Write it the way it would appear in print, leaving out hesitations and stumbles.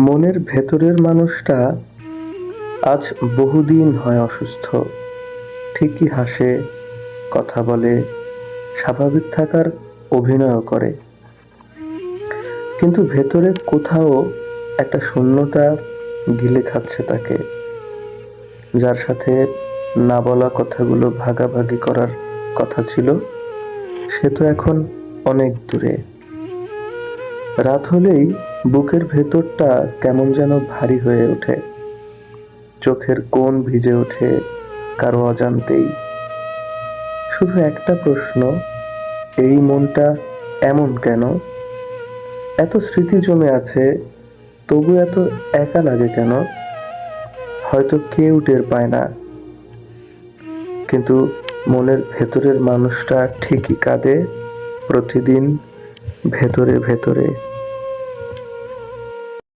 মনের ভেতরের মানুষটা আজ বহুদিন হয় অসুস্থ। ঠিকই হাসে, কথা বলে, স্বাভাবিক থাকার অভিনয়ও করে। কিন্তু ভেতরে কোথাও একটা শূন্যতা গিলে খাচ্ছে তাকে। যার সাথে না বলা কথাগুলো ভাগাভাগি করার কথা ছিল, সে তো এখন অনেক দূরে। রাত হলেই বুকের ভেতরটা কেমন যেন ভারী হয়ে ওঠে। চোখের কোণ ভিজে ওঠে কারো অজান্তেই। শুধু একটা প্রশ্ন, এই মনটা এমন কেন? এত স্মৃতি জমে আছে, তবু এত একা লাগে কেন? হয়তো কেউ টের পায় না, কিন্তু মনের ভেতরের মানুষটা ঠিকই কাঁদে প্রতিদিন, ভেতরে ভেতরে।